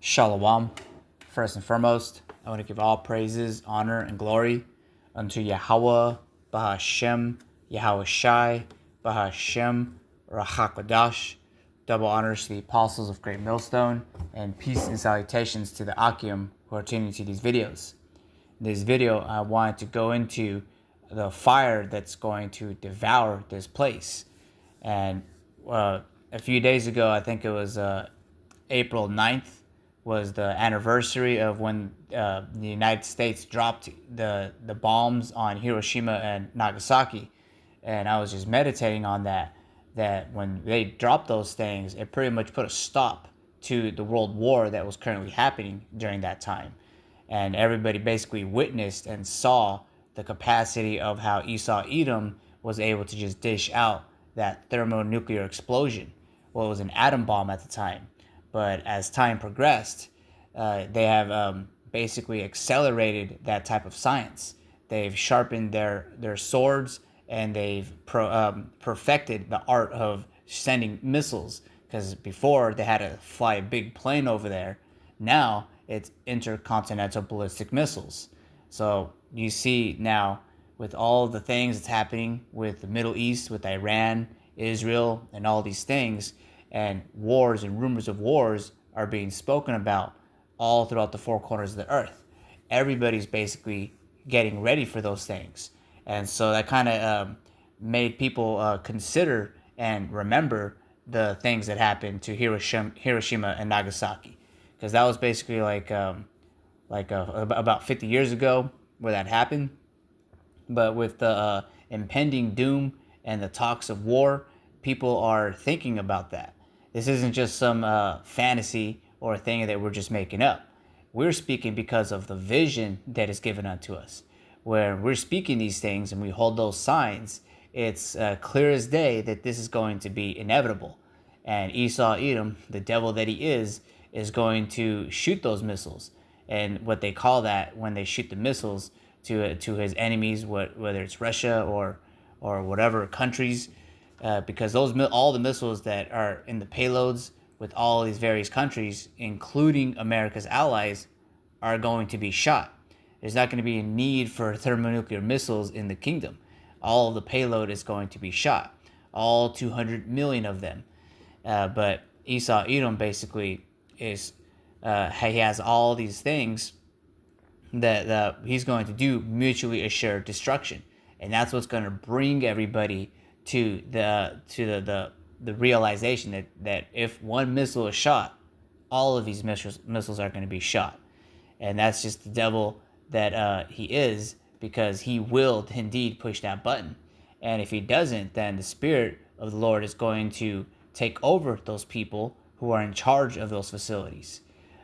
Shalom. First and foremost, I want to give all praises, honor, and glory unto Yahweh, Bahashem, Yahweh Shai, Bahashem, Rahakodash. Double honors to the apostles of Great Millstone, and peace and salutations to the Akim who are tuning to these videos. In this video, I wanted to go into the fire that's going to devour this place. And a few days ago, I think it was April 9th, was the anniversary of when the United States dropped the bombs on Hiroshima and Nagasaki. And I was just meditating on that when they dropped those things, it pretty much put a stop to the world war that was currently happening during that time. And everybody basically witnessed and saw the capacity of how Esau Edom was able to just dish out that thermonuclear explosion. Well, it was an atom bomb at the time. But as time progressed, they have basically accelerated that type of science. They've sharpened their swords, and they've perfected the art of sending missiles. Because before, they had to fly a big plane over there. Now, it's intercontinental ballistic missiles. So you see now, with all the things that's happening with the Middle East, with Iran, Israel, and all these things, and wars and rumors of wars are being spoken about all throughout the four corners of the earth. Everybody's basically getting ready for those things. And so that kind of made people consider and remember the things that happened to Hiroshima and Nagasaki. Because that was basically about 50 years ago where that happened. But with the impending doom and the talks of war, people are thinking about that. This isn't just some fantasy or a thing that we're just making up. We're speaking because of the vision that is given unto us. Where we're speaking these things and we hold those signs, it's clear as day that this is going to be inevitable. And Esau Edom, the devil that he is going to shoot those missiles. And what they call that, when they shoot the missiles to his enemies, whether it's Russia or whatever countries, because all the missiles that are in the payloads with all these various countries, including America's allies, are going to be shot. There's not going to be a need for thermonuclear missiles in the kingdom. All of the payload is going to be shot, all 200 million of them. But Esau Edom basically is he has all these things that he's going to do mutually assured destruction, and that's what's going to bring everybody to the realization that if one missile is shot, all of these missiles are going to be shot. And that's just the devil that he is, because he will indeed push that button. And if he doesn't, then the Spirit of the Lord is going to take over those people who are in charge of those facilities.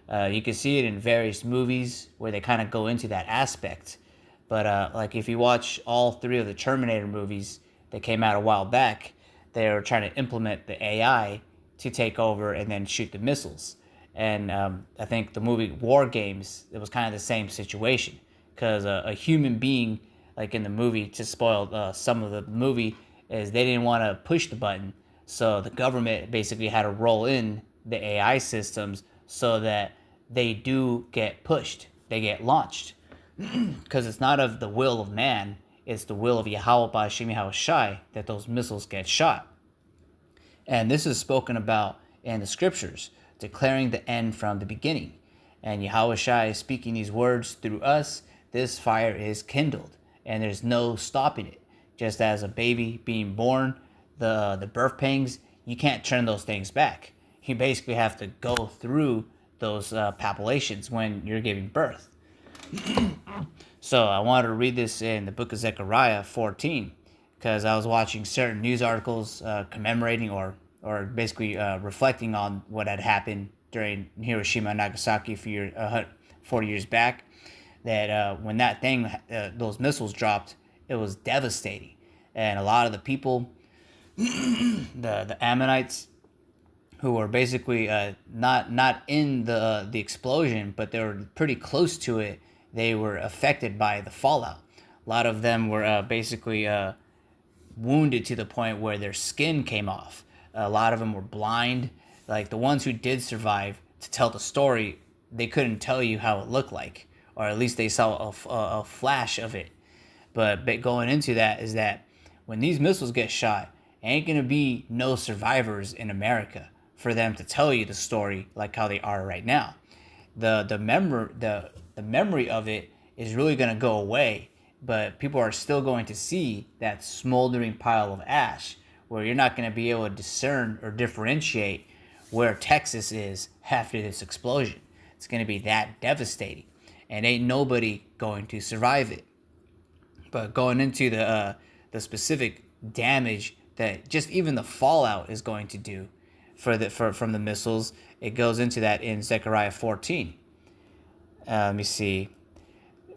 You can see it in various movies where they kind of go into that aspect. But like if you watch all three of the Terminator movies that came out a while back, they were trying to implement the AI to take over and then shoot the missiles. And I think the movie War Games, it was kind of the same situation. Because a human being, like in the movie, to spoil some of the movie, is they didn't want to push the button. So the government basically had to roll in the AI systems so that they do get pushed. They get launched. Because it's not of the will of man. It's the will of Yahweh Ba'ashem Yahweh Shai that those missiles get shot. And this is spoken about in the scriptures, declaring the end from the beginning. And Yahweh Shai is speaking these words through us. This fire is kindled, and there's no stopping it. Just as a baby being born, the birth pangs, you can't turn those things back. You basically have to go through those palpitations when you're giving birth. So I wanted to read this in the book of Zechariah 14, because I was watching certain news articles commemorating or basically reflecting on what had happened during Hiroshima and Nagasaki 40 years back. That when that thing, those missiles dropped, it was devastating. And a lot of the people, the Ammonites, who were basically not in the explosion, but they were pretty close to it, they were affected by the fallout. A lot of them were basically wounded to the point where their skin came off. A lot of them were blind. Like the ones who did survive to tell the story they couldn't tell you how it looked like, or at least they saw a flash of it. But going into that is that when these missiles get shot, ain't gonna be no survivors in America for them to tell you the story like how they are right now. The memory of it is really gonna go away, but people are still going to see that smoldering pile of ash where you're not gonna be able to discern or differentiate where Texas is after this explosion. It's gonna be that devastating, and ain't nobody going to survive it. But going into the specific damage that just even the fallout is going to do from the missiles, it goes into that in Zechariah 14. Let me see.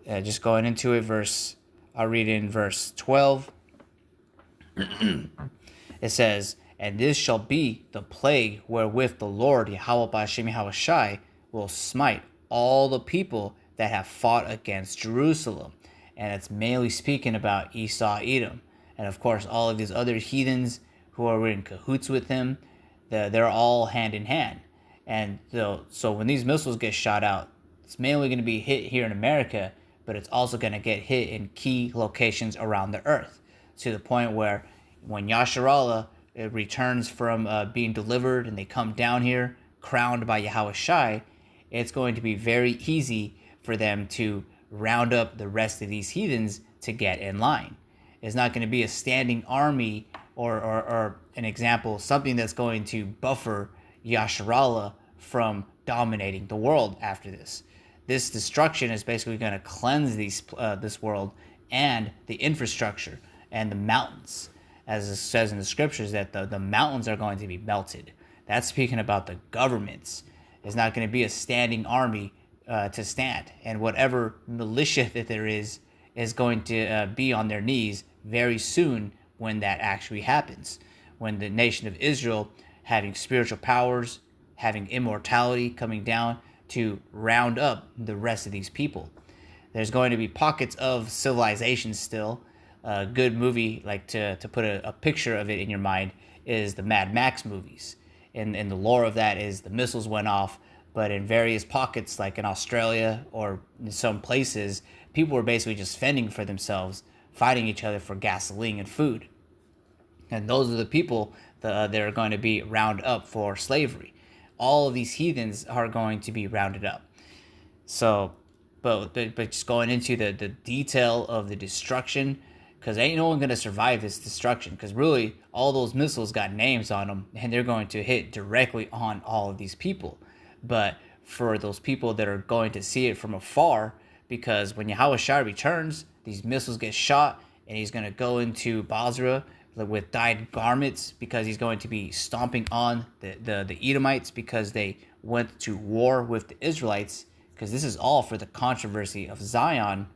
Just going into it, I'll read in verse 12. It says, "And this shall be the plague wherewith the Lord Yahweh B'Hashem Yahushai will smite all the people that have fought against Jerusalem." And it's mainly speaking about Esau, Edom, and of course all of these other heathens who are in cahoots with him. They're all hand in hand. And so when these missiles get shot out, it's mainly going to be hit here in America, but it's also going to get hit in key locations around the earth, to the point where when Yasharallah returns from being delivered and they come down here crowned by Yahweh Shai, it's going to be very easy for them to round up the rest of these heathens to get in line. It's not going to be a standing army or an example, something that's going to buffer Yasharallah from dominating the world after this. This destruction is basically going to cleanse this world and the infrastructure and the mountains. As it says in the scriptures, that the mountains are going to be melted. That's speaking about the governments. It's not going to be a standing army to stand. And whatever militia that there is going to be on their knees very soon when that actually happens. When the nation of Israel, having spiritual powers, having immortality coming down to round up the rest of these people. There's going to be pockets of civilization still. A good movie, like to put a picture of it in your mind, is the Mad Max movies. And the lore of that is the missiles went off, but in various pockets, like in Australia or in some places, people were basically just fending for themselves, fighting each other for gasoline and food. And those are the people that are going to be rounded up for slavery. All of these heathens are going to be rounded up. So, but just going into the detail of the destruction, because ain't no one going to survive this destruction, because really all those missiles got names on them, and they're going to hit directly on all of these people. But for those people that are going to see it from afar, because when Yahweh Shai returns, these missiles get shot, and he's going to go into Basra with dyed garments, because he's going to be stomping on the Edomites because they went to war with the Israelites, because this is all for the controversy of Zion,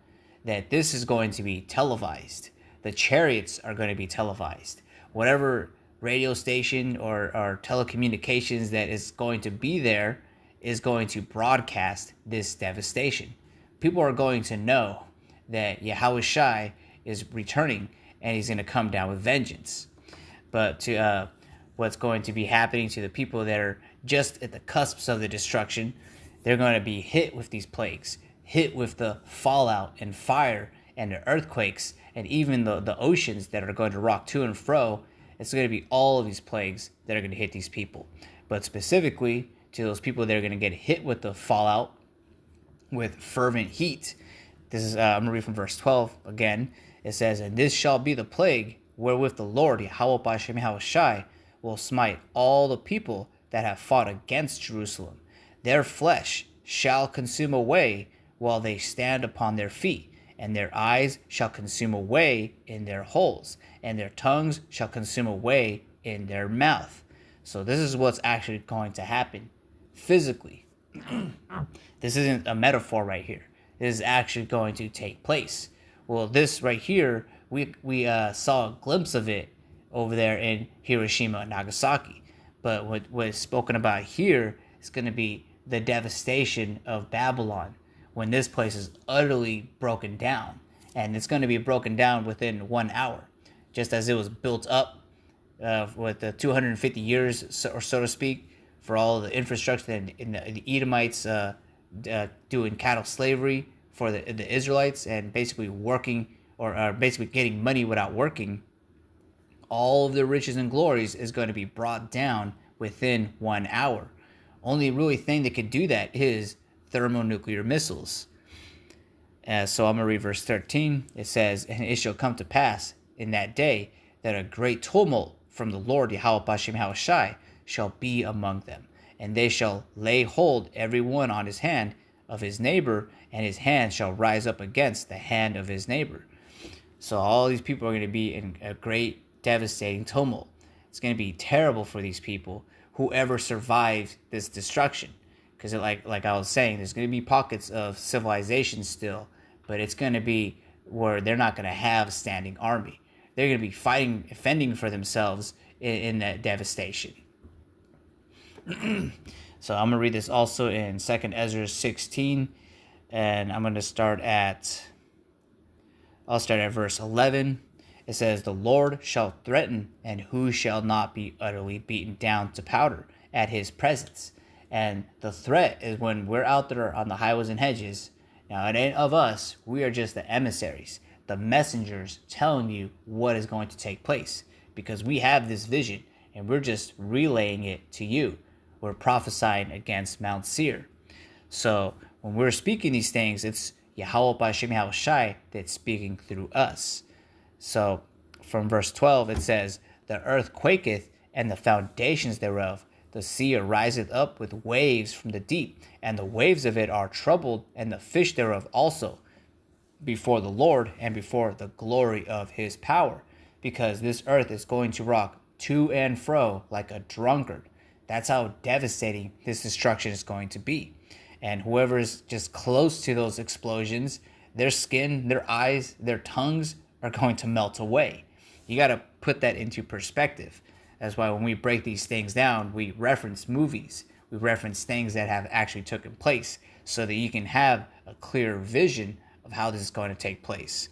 that this is going to be televised. The chariots are going to be televised. Whatever radio station or telecommunications that is going to be there is going to broadcast this devastation. People are going to know that Yahweh Shai is returning, and he's going to come down with vengeance. But to what's going to be happening to the people that are just at the cusps of the destruction, they're going to be hit with these plagues, hit with the fallout and fire and the earthquakes, and even the oceans that are going to rock to and fro. It's going to be all of these plagues that are going to hit these people. But specifically to those people that are going to get hit with the fallout with fervent heat. This is I'm going to read from verse 12 again. It says, "And this shall be the plague wherewith the Lord Yahweh B'Hashem Yahushai will smite all the people that have fought against Jerusalem. Their flesh shall consume away while they stand upon their feet, and their eyes shall consume away in their holes, and their tongues shall consume away in their mouth." So this is what's actually going to happen physically. This isn't a metaphor right here. This is actually going to take place. Well, this right here, we saw a glimpse of it over there in Hiroshima and Nagasaki. But what is spoken about here is going to be the devastation of Babylon when this place is utterly broken down. And it's going to be broken down within 1 hour. Just as it was built up with the 250 years, or so to speak, for all the infrastructure that the Edomites doing cattle slavery for the Israelites and basically working or basically getting money without working, all of the riches and glories is going to be brought down within 1 hour. Only really thing that can do that is thermonuclear missiles. So I'm going to read verse 13. It says, "And it shall come to pass in that day that a great tumult from the Lord Yahweh Bashem Hawashai shall be among them. And they shall lay hold every one on his hand of his neighbor, and his hand shall rise up against the hand of his neighbor." So all these people are going to be in a great devastating tumult. It's going to be terrible for these people, whoever survives this destruction. Because like I was saying, there's going to be pockets of civilization still, but it's going to be where they're not going to have a standing army. They're going to be fending for themselves in that devastation. So I'm going to read this also in 2nd Ezra 16, and I'm going to I'll start at verse 11. It says, "The Lord shall threaten, and who shall not be utterly beaten down to powder at his presence?" And the threat is when we're out there on the highways and hedges. Now, it ain't of us. We are just the emissaries, the messengers telling you what is going to take place. Because we have this vision, and we're just relaying it to you. We're prophesying against Mount Seir. So, when we're speaking these things, it's Yahweh B'Shem Yahushai that's speaking through us. So, from verse 12, it says, "The earth quaketh, and the foundations thereof. The sea ariseth up with waves from the deep, and the waves of it are troubled, and the fish thereof also, before the Lord and before the glory of his power." Because this earth is going to rock to and fro like a drunkard. That's how devastating this destruction is going to be. And whoever is just close to those explosions, their skin, their eyes, their tongues are going to melt away. You got to put that into perspective. That's why when we break these things down, we reference movies. We reference things that have actually taken place so that you can have a clear vision of how this is going to take place.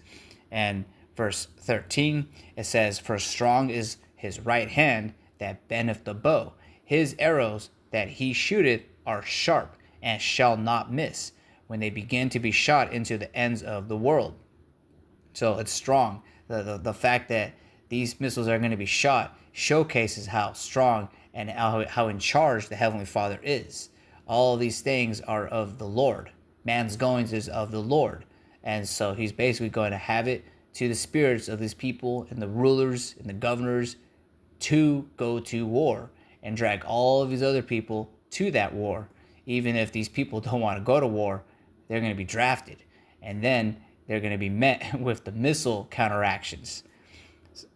And verse 13, it says, "For strong is his right hand that bendeth the bow. His arrows that he shooteth are sharp, and shall not miss, when they begin to be shot into the ends of the world." So it's strong. The fact that these missiles are going to be shot showcases how strong and how in charge the Heavenly Father is. All of these things are of the Lord. Man's goings is of the Lord. And so he's basically going to have it to the spirits of these people and the rulers and the governors to go to war and drag all of these other people to that war. Even if these people don't want to go to war, they're going to be drafted. And then they're going to be met with the missile counteractions.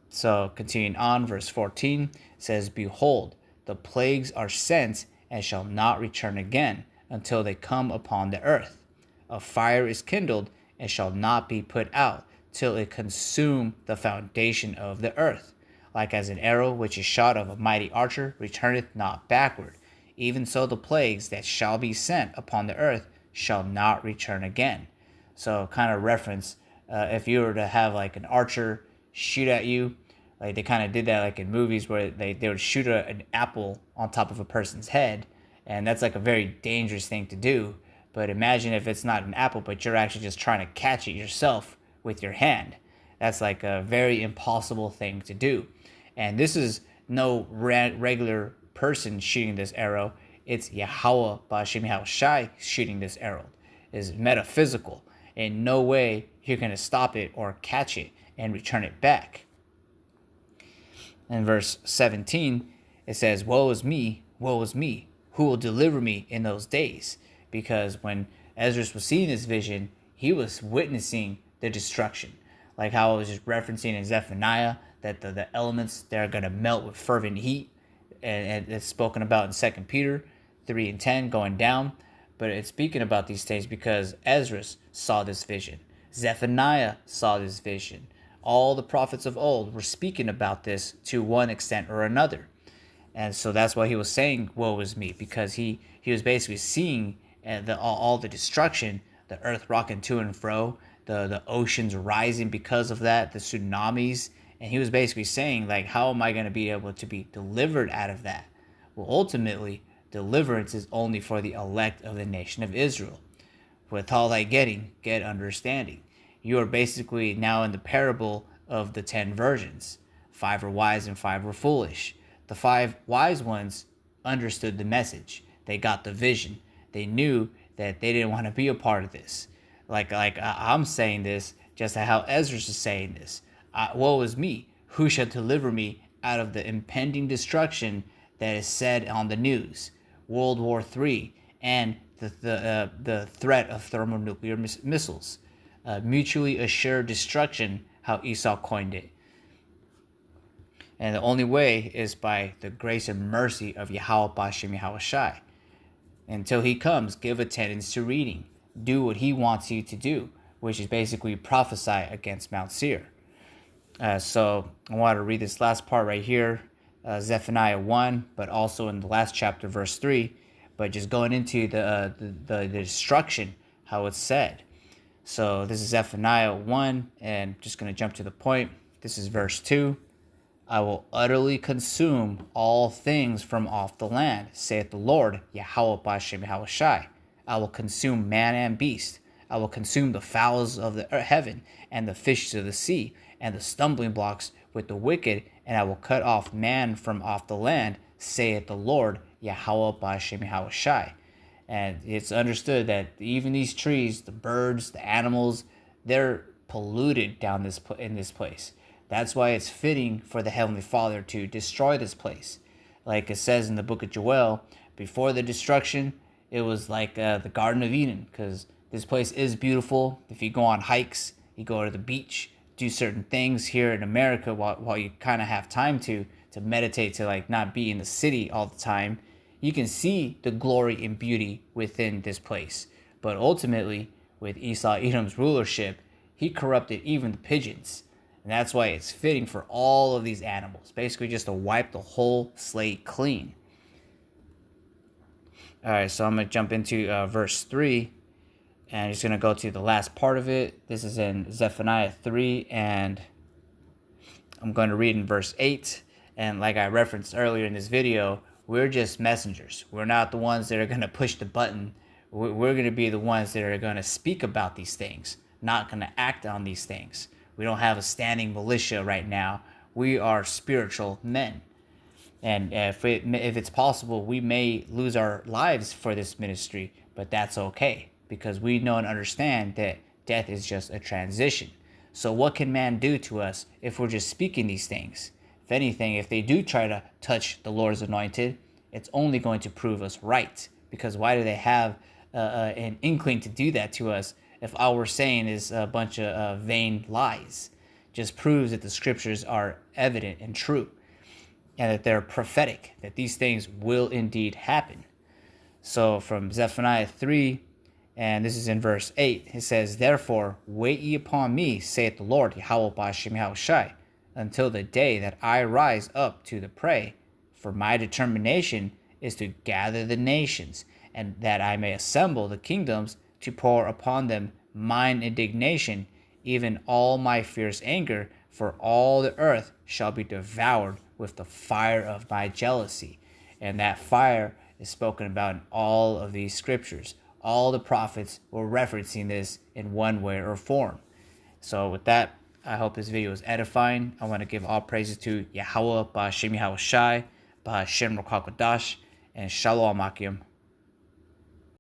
So continuing on, verse 14 says, "Behold, the plagues are sent and shall not return again until they come upon the earth. A fire is kindled and shall not be put out till it consume the foundation of the earth. Like as an arrow which is shot of a mighty archer returneth not backward. Even so the plagues that shall be sent upon the earth shall not return again." So kind of reference, if you were to have like an archer shoot at you, like they kind of did that like in movies where they would shoot an apple on top of a person's head. And that's like a very dangerous thing to do. But imagine if it's not an apple, but you're actually just trying to catch it yourself with your hand. That's like a very impossible thing to do. And this is no regular person shooting this arrow. It's Yahweh B'Shem Yahushai shooting this arrow. It's metaphysical. In no way you're going to stop it or catch it and return it back. In verse 17, it says, woe is me, who will deliver me in those days?" Because when Ezra was seeing this vision, he was witnessing the destruction. Like how I was just referencing in Zephaniah, that the elements, they're going to melt with fervent heat. And it's spoken about in 2 Peter 3 and 10 going down. But it's speaking about these things because Ezra saw this vision. Zephaniah saw this vision. All the prophets of old were speaking about this to one extent or another. And so that's why he was saying, woe is me, because he was basically seeing all the destruction, the earth rocking to and fro, the oceans rising because of that, the tsunamis. And he was basically saying, like, how am I going to be able to be delivered out of that? Well, ultimately, Deliverance is only for the elect of the nation of Israel. With all thy getting, get understanding. You are basically now in the parable of the 10 virgins. 5 were wise and 5 were foolish. The 5 wise ones understood the message. They got the vision. They knew that they didn't want to be a part of this. Like I'm saying this, just like how Ezra is saying this. Woe is me. Who shall deliver me out of the impending destruction that is said on the news? World War III and the threat of thermonuclear missiles. Mutually assured destruction, how Esau coined it. And the only way is by the grace and mercy of Yahweh Bashem Yahushai. Until he comes, give attendance to reading. Do what he wants you to do, which is basically prophesy against Mount Seir. So I want to read this last part right here, Zephaniah 1, but also in the last chapter, verse 3, but just going into the destruction, how it's said. So this is Zephaniah 1, and just going to jump to the point. This is verse 2. I will utterly consume all things from off the land, saith the Lord, Yahweh Bashem Yahushai. I will consume man and beast. I will consume the fowls of the heaven, and the fishes of the sea, and the stumbling blocks with the wicked, and I will cut off man from off the land, saith the Lord, Yahweh Bashem Yahushai. And it's understood that even these trees, the birds, the animals, they're polluted down in this place. That's why it's fitting for the Heavenly Father to destroy this place. Like it says in the book of Joel, before the destruction, it was like the Garden of Eden, because this place is beautiful. If you go on hikes, you go to the beach, do certain things here in America while you kind of have time to meditate, to like not be in the city all the time, you can see the glory and beauty within this place. But ultimately, with Esau Edom's rulership, he corrupted even the pigeons. And that's why it's fitting for all of these animals, basically just to wipe the whole slate clean. All right, so I'm going to jump into verse 3, and I'm just going to go to the last part of it. This is in Zephaniah 3, and I'm going to read in verse 8. And like I referenced earlier in this video, we're just messengers. We're not the ones that are going to push the button. We're going to be the ones that are going to speak about these things, not going to act on these things. We don't have a standing militia right now. We are spiritual men. And if it's possible, we may lose our lives for this ministry, but that's okay, because we know and understand that death is just a transition. So what can man do to us if we're just speaking these things? If anything, if they do try to touch the Lord's anointed, it's only going to prove us right, because why do they have an inkling to do that to us if all we're saying is a bunch of vain lies? Just proves that the scriptures are evident and true, and that they're prophetic, that these things will indeed happen. So from Zephaniah 3, and this is in verse 8, it says, Therefore wait ye upon me, saith the Lord, Yahweh Bashem Yahushai, until the day that I rise up to the prey. For my determination is to gather the nations, and that I may assemble the kingdoms, to pour upon them mine indignation, even all my fierce anger, for all the earth shall be devoured with the fire of my jealousy. And that fire is spoken about in all of these scriptures. All the prophets were referencing this in one way or form. So with that, I hope this video is edifying. I want to give all praises to Yahweh, Ba'Shem Yahushai, Ba'Shem Ruach HaKodesh, and Shalom Akim.